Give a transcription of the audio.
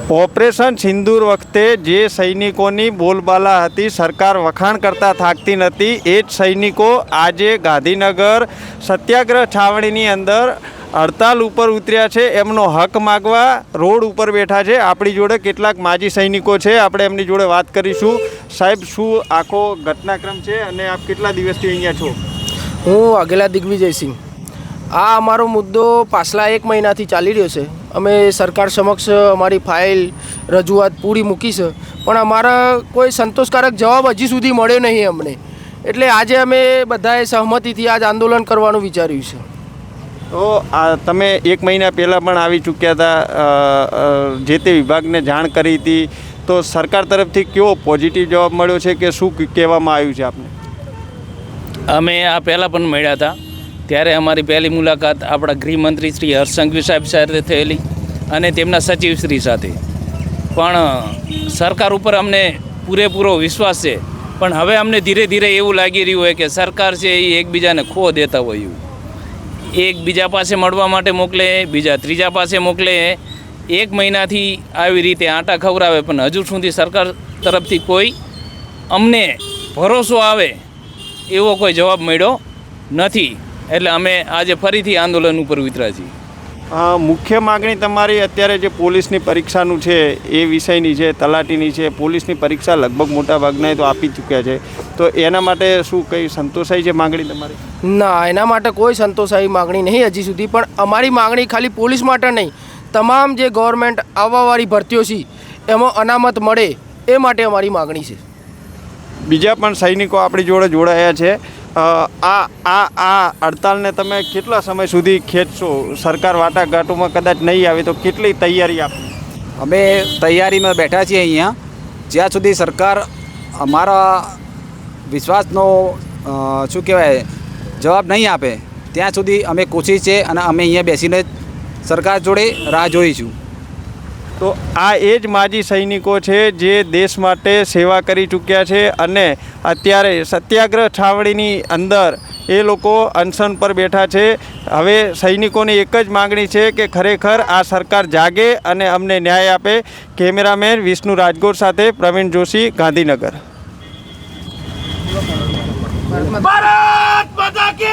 Operation સિંદૂર વખતે જે સૈનિકોની બોલબાલા હતી, સરકાર વખાણ કરતા થાકતી નથી, એ જ સૈનિકો આજે ગાંધીનગર સત્યાગ્રહ છાવણીની અંદર હડતાલ ઉપર ઉતર્યા છે। એમનો હક માગવા રોડ ઉપર બેઠા છે। આપણી જોડે કેટલાક માજી સૈનિકો છે, આપણે એમની જોડે વાત કરીશું। સાહેબ, શું આખો ઘટનાક્રમ છે અને આપ કેટલા દિવસથી અહીંયા છો? હું વાઘેલા દિગ્વિજયસિંહ। આ અમારો મુદ્દો પાછલા 1 મહિનાથી ચાલી રહ્યો છે। અમે સરકાર સમક્ષ અમારી ફાઇલ રજૂઆત પૂરી મૂકી છે, પણ અમારા કોઈ સંતોષકારક જવાબ હજી સુધી મળ્યો નહીં અમને। એટલે આજે અમે બધાએ સહમતિથી આજ આંદોલન કરવાનું વિચાર્યું છે। તો તમે 1 મહિના પહેલાં પણ આવી ચૂક્યા હતા, જે તે વિભાગને જાણ કરી હતી, તો સરકાર તરફથી કેવો પોઝિટિવ જવાબ મળ્યો છે કે શું કહેવામાં આવ્યું છે આપને? અમે આ પહેલાં પણ મળ્યા હતા, ત્યારે અમારી પહેલી મુલાકાત આપણા ગૃહમંત્રી શ્રી હર્ષ સંઘવી સાહેબ સાથે થયેલી અને તેમના સચિવશ્રી સાથે। પણ સરકાર ઉપર અમને પૂરેપૂરો વિશ્વાસ છે, પણ હવે અમને ધીરે ધીરે એવું લાગી રહ્યું હોય કે સરકાર છે એ એકબીજાને ખો દેતા હોય એવું, એકબીજા પાસે મળવા માટે મોકલે, બીજા ત્રીજા પાસે મોકલે। 1 મહિનાથી આવી રીતે આટા ખવડાવે, પણ હજુ સુધી સરકાર તરફથી કોઈ અમને ભરોસો આવે એવો કોઈ જવાબ મળ્યો નથી। એટલે અમે આજે ફરીથી આંદોલન ઉપર ઉતર્યા છીએ। મુખ્ય માગણી તમારી અત્યારે જે પોલીસની પરીક્ષાનું છે એ વિષયની છે, તલાટીની છે। પોલીસની પરીક્ષા લગભગ મોટા ભાગના તો આપી ચૂક્યા છે, તો એના માટે શું કંઈ સંતોષાઈ છે માગણી તમારી? ના, એના માટે કોઈ સંતોષાઈ માગણી નહીં હજી સુધી, પણ અમારી માગણી ખાલી પોલીસ માટે નહીં, તમામ જે ગવર્મેન્ટ આવવાવાળી ભરતીઓ છે એમાં અનામત મળે એ માટે અમારી માગણી છે। બીજા પણ સૈનિકો આપણી જોડે જોડાયા છે। આ હડતાલને તમે કેટલા સમય સુધી ખેંચશો? સરકાર વાટાઘાટોમાં કદાચ નહીં આવે તો કેટલી તૈયારી આપી? અમે તૈયારીમાં બેઠા છીએ અહીંયા, જ્યાં સુધી સરકાર અમારા વિશ્વાસનો શું કહેવાય જવાબ નહીં આપે ત્યાં સુધી અમે કોશિશ છે અને અમે અહીંયા બેસીને સરકાર જોડે રાહ જોઈશું। તો આ એ જ માજી સૈનિકો છે જે દેશ માટે સેવા કરી ચૂક્યા છે અને અત્યારે સત્યાગ્રહ છાવણીની અંદર એ લોકો અનશન પર બેઠા છે। હવે સૈનિકોની એક જ માગણી છે કે ખરેખર આ સરકાર જાગે અને અમને ન્યાય આપે। કેમેરામેન વિષ્ણુ રાજગોર સાથે પ્રવીણ જોશી, ગાંધીનગર। ભારત માતા કી